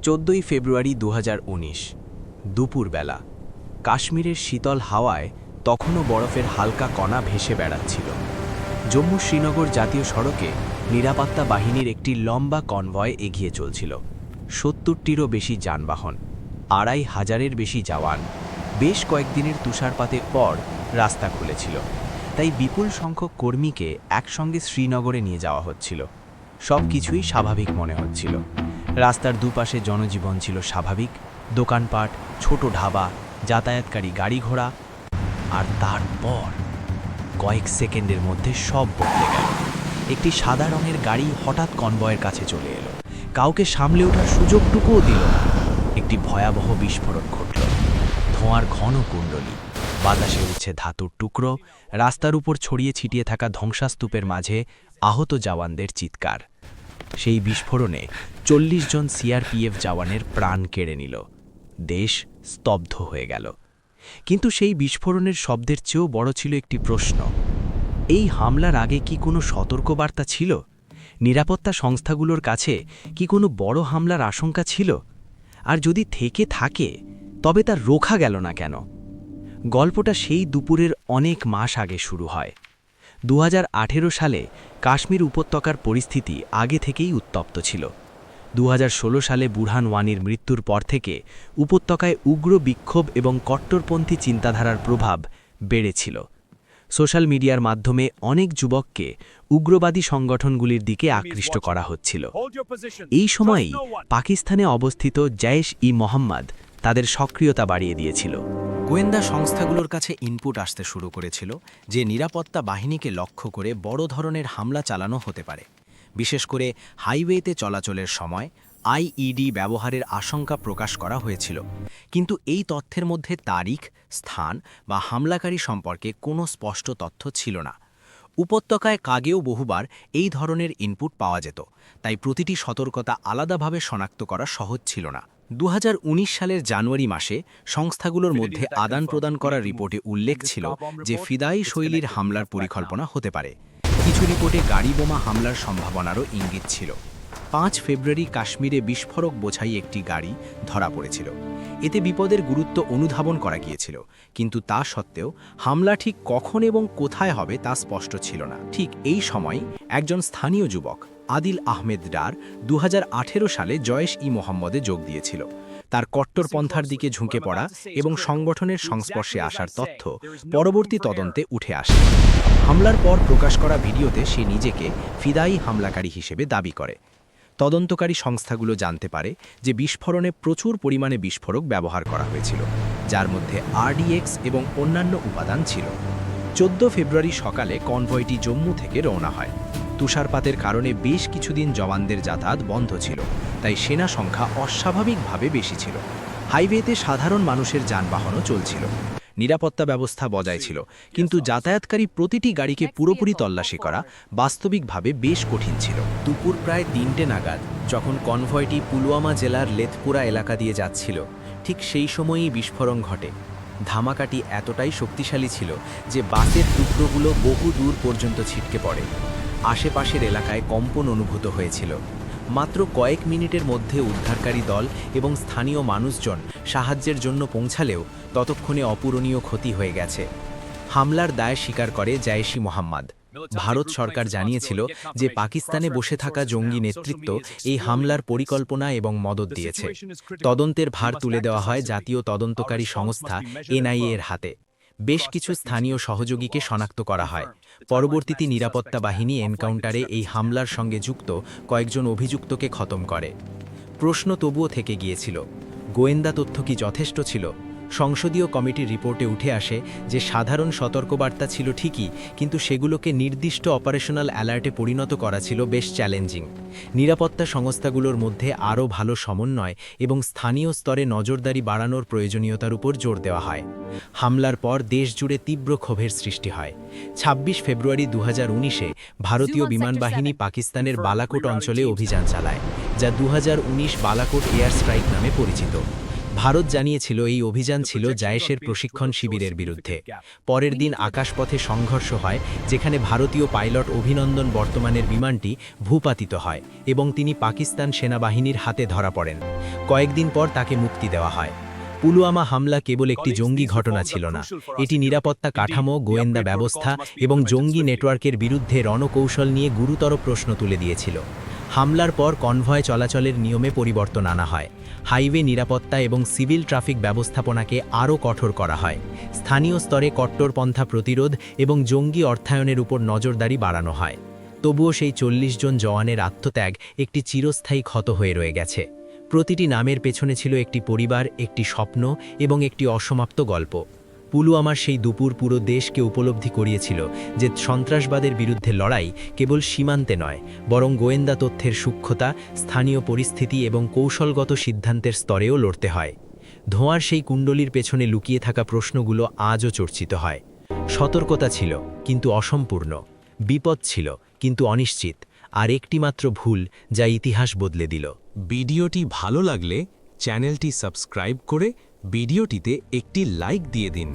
14 ফেব্রুয়ারি 2019 দুপুরবেলা কাশ্মীরের শীতল হাওয়ায় তখনও বরফের হালকা কণা ভেসে বেড়াচ্ছিল। জম্মু শ্রীনগর জাতীয় সড়কে নিরাপত্তা বাহিনীর একটি লম্বা কনভয় এগিয়ে চলছিল। 70টিরও বেশি যানবাহন, 2500-এর বেশি জওয়ান। বেশ কয়েকদিনের তুষারপাতের পর রাস্তা খুলেছিল, তাই বিপুল সংখ্যক কর্মীকে একসঙ্গে শ্রীনগরে নিয়ে যাওয়া হচ্ছিল। সব কিছুই স্বাভাবিক মনে হচ্ছিল। রাস্তার দুপাশে জনজীবন ছিল স্বাভাবিক, দোকানপাট, ছোট ঢাবা, যাতায়াতকারী গাড়ি ঘোড়া। আর তারপর কয়েক সেকেন্ডের মধ্যে সব বদলে গেল। একটি সাদা রঙের গাড়ি হঠাৎ কনভয়ের কাছে চলে এলো, কাউকে সামলে ওঠার সুযোগটুকুও দিল না। একটি ভয়াবহ বিস্ফোরণ ঘটল। ধোঁয়ার ঘন কুণ্ডলী, বাতাসে উঠছে ধাতুর টুকরো, রাস্তার উপর ছড়িয়ে ছিটিয়ে থাকা ধ্বংসাস্তূপের মাঝে আহত জওয়ানদের চিৎকার। সেই বিস্ফোরণে 40 জন সিআরপিএফ জওয়ানের প্রাণ কেড়ে নিল। দেশ স্তব্ধ হয়ে গেল। কিন্তু সেই বিস্ফোরণের শব্দের চেয়েও বড় ছিল একটি প্রশ্ন। এই হামলার আগে কি কোনো সতর্কবার্তা ছিল? নিরাপত্তা সংস্থাগুলোর কাছে কি কোনো বড় হামলার আশঙ্কা ছিল? আর যদি থেকে থাকে, তবে তা রোখা গেল না কেন? গল্পটা সেই দুপুরের অনেক মাস আগে শুরু হয়। 2018 সালে কাশ্মীর উপত্যকার পরিস্থিতি আগে থেকেই উত্তপ্ত ছিল। 2016 সালে বুরহান ওয়ানির মৃত্যুর পর থেকে উপত্যকায় উগ্র বিক্ষোভ এবং কট্টরপন্থী চিন্তাধারার প্রভাব বেড়েছিল। সোশ্যাল মিডিয়ার মাধ্যমে অনেক যুবককে উগ্রবাদী সংগঠনগুলির দিকে আকৃষ্ট করা হচ্ছিল। এই সময়েই পাকিস্তানে অবস্থিত জৈশ-ই-মোহাম্মদ তাদের সক্রিয়তা বাড়িয়ে দিয়েছিল। গোয়েন্দা সংস্থাগুলোর কাছে ইনপুট আসতে শুরু করেছিল যে নিরাপত্তা বাহিনীকে লক্ষ্য করে বড় ধরনের হামলা চালানো হতে পারে। বিশেষ করে হাইওয়েতে চলাচলের সময় আইইডি ব্যবহারের আশঙ্কা প্রকাশ করা হয়েছিল। কিন্তু এই তথ্যের মধ্যে তারিখ, স্থান বা হামলাকারী সম্পর্কে কোনো স্পষ্ট তথ্য ছিল না। উপত্যকায় আগেও বহুবার এই ধরনের ইনপুট পাওয়া যেত, তাই প্রতিটি সতর্কতা আলাদাভাবে শনাক্ত করা সহজ ছিল না। 2019 সালের জানুয়ারি মাসে সংস্থাগুলোর মধ্যে আদান প্রদান করা রিপোর্টে উল্লেখ ছিল যে ফিদায়ী শৈলীর হামলার পরিকল্পনা হতে পারে। কিছু রিপোর্টে গাড়ি বোমা হামলার সম্ভাবনারও ইঙ্গিত ছিল। 5 ফেব্রুয়ারি কাশ্মীরে বিস্ফোরক বোঝাই একটি গাড়ি ধরা পড়েছিল। এতে বিপদের গুরুত্ব অনুধাবন করা গিয়েছিল, কিন্তু তা সত্ত্বেও হামলা ঠিক কখন এবং কোথায় হবে তা স্পষ্ট ছিল না। ঠিক এই সময় একজন স্থানীয় যুবক আদিল আহমেদ ডার 2018 সালে জৈশ-ই-মোহাম্মদে যোগ দিয়েছিল। তার কট্টরপন্থার দিকে ঝুঁকে পড়া এবং সংগঠনের সংস্পর্শে আসার তথ্য পরবর্তী তদন্তে উঠে আসে। হামলার পর প্রকাশ করা ভিডিওতে সে নিজেকে ফিদায়ী হামলাকারী হিসেবে দাবি করে। তদন্তকারী সংস্থাগুলো জানতে পারে যে বিস্ফোরণে প্রচুর পরিমাণে বিস্ফোরক ব্যবহার করা হয়েছিল, যার মধ্যে আরডিএক্স এবং অন্যান্য উপাদান ছিল। 14 ফেব্রুয়ারি সকালে কনভয়টি জম্মু থেকে রওনা হয়। তুষারপাতের কারণে বেশ কিছুদিন জওয়ানদের যাতায়াত বন্ধ ছিল, তাই সেনা সংখ্যা অস্বাভাবিকভাবে বেশি ছিল। হাইওয়েতে সাধারণ মানুষের যানবাহনও চলছিল। নিরাপত্তা ব্যবস্থা বজায় ছিল, কিন্তু যাতায়াতকারী প্রতিটি গাড়িকে পুরোপুরি তল্লাশি করা বাস্তবিকভাবে বেশ কঠিন ছিল। দুপুর প্রায় 3টে নাগাদ যখন কনভয়টি পুলওয়ামা জেলার লেথপুরা এলাকা দিয়ে যাচ্ছিল, ঠিক সেই সময়ই বিস্ফোরণ ঘটে। ধামাকাটি এতটাই শক্তিশালী ছিল যে বাসের টুকরোগুলো বহু দূর পর্যন্ত ছিটকে পড়ে। আশেপাশের এলাকায় কম্পন অনুভূত হয়েছিল। মাত্র কয়েক মিনিটের মধ্যে উদ্ধারকারী দল এবং স্থানীয় মানুষজন সাহায্যের জন্য পৌঁছালেও ততক্ষণে অপূরণীয় ক্ষতি হয়ে গেছে। হামলার দায় স্বীকার করে জৈশ-ই-মোহাম্মদ। ভারত সরকার জানিয়েছিল যে পাকিস্তানে বসে থাকা জঙ্গি নেতৃত্ব এই হামলার পরিকল্পনা এবং মদত দিয়েছে। তদন্তের ভার তুলে দেওয়া হয় জাতীয় তদন্তকারী সংস্থা এনআইএ এর হাতে। বেশ কিছু স্থানীয় সহযোগীকে শনাক্ত করা হয়। পরবর্তীতে নিরাপত্তা বাহিনী এনকাউন্টারে এই হামলার সঙ্গে যুক্ত কয়েকজন অভিযুক্তকে খতম করে। প্রশ্ন তবুও থেকে গিয়েছিল, গোয়েন্দা তথ্য কি যথেষ্ট ছিল? সংসদীয় কমিটির রিপোর্টে উঠে আসে যে সাধারণ সতর্কবার্তা ছিল ঠিকই, কিন্তু সেগুলোকে নির্দিষ্ট অপারেশনাল অ্যালার্টে পরিণত করা ছিল বেশ চ্যালেঞ্জিং। নিরাপত্তা সংস্থাগুলোর মধ্যে আরও ভালো সমন্বয় এবং স্থানীয় স্তরে নজরদারি বাড়ানোর প্রয়োজনীয়তার উপর জোর দেওয়া হয়। হামলার পর দেশজুড়ে তীব্র ক্ষোভের সৃষ্টি হয়। 26 ফেব্রুয়ারি 2019-এ ভারতীয় বিমানবাহিনী পাকিস্তানের বালাকোট অঞ্চলে অভিযান চালায়, যা 2019 বালাকোট এয়ার স্ট্রাইক নামে পরিচিত। ভারত জানিয়েছিল এই অভিযান ছিল জায়েশের প্রশিক্ষণ শিবিরের বিরুদ্ধে। পরের দিন আকাশপথে সংঘর্ষ হয়, যেখানে ভারতীয় পাইলট অভিনন্দন বর্তমানের বিমানটি ভূপাতিত হয় এবং তিনি পাকিস্তান সেনাবাহিনীর হাতে ধরা পড়েন। কয়েকদিন পর তাকে মুক্তি দেওয়া হয়। পুলওয়ামা হামলা কেবল একটি জঙ্গি ঘটনা ছিল না, এটি নিরাপত্তা কাঠামো, গোয়েন্দা ব্যবস্থা এবং জঙ্গি নেটওয়ার্কের বিরুদ্ধে রণকৌশল নিয়ে গুরুতর প্রশ্ন তুলে দিয়েছিল। হামলার পর কনভয় চলাচলের নিয়মে পরিবর্তন আনা হয়। হাইওয়ে নিরাপত্তা এবং সিভিল ট্রাফিক ব্যবস্থাপনাকে আরও কঠোর করা হয়। স্থানীয় স্তরে কট্টরপন্থা প্রতিরোধ এবং জঙ্গি অর্থায়নের উপর নজরদারি বাড়ানো হয়। তবুও সেই 40 জন জওয়ানের আত্মত্যাগ একটি চিরস্থায়ী ক্ষত হয়ে রয়ে গেছে। প্রতিটি নামের পেছনে ছিল একটি পরিবার, একটি স্বপ্ন এবং একটি অসমাপ্ত গল্প। পুলওয়ামার সেই দুপুর পুরো দেশকে উপলব্ধি করিয়েছিল যে সন্ত্রাসবাদের বিরুদ্ধে লড়াই কেবল সীমান্তে নয়, বরং গোয়েন্দা তথ্যের সূক্ষ্মতা, স্থানীয় পরিস্থিতি এবং কৌশলগত সিদ্ধান্তের স্তরেও লড়তে হয়। ধোঁয়ার সেই কুণ্ডলীর পেছনে লুকিয়ে থাকা প্রশ্নগুলো আজও চর্চিত হয়। সতর্কতা ছিল কিন্তু অসম্পূর্ণ, বিপদ ছিল কিন্তু অনিশ্চিত, আর একটিমাত্র ভুল যা ইতিহাস বদলে দিল। ভিডিওটি ভালো লাগলে চ্যানেলটি সাবস্ক্রাইব করে ভিডিওটিতে একটি লাইক দিয়ে দিন।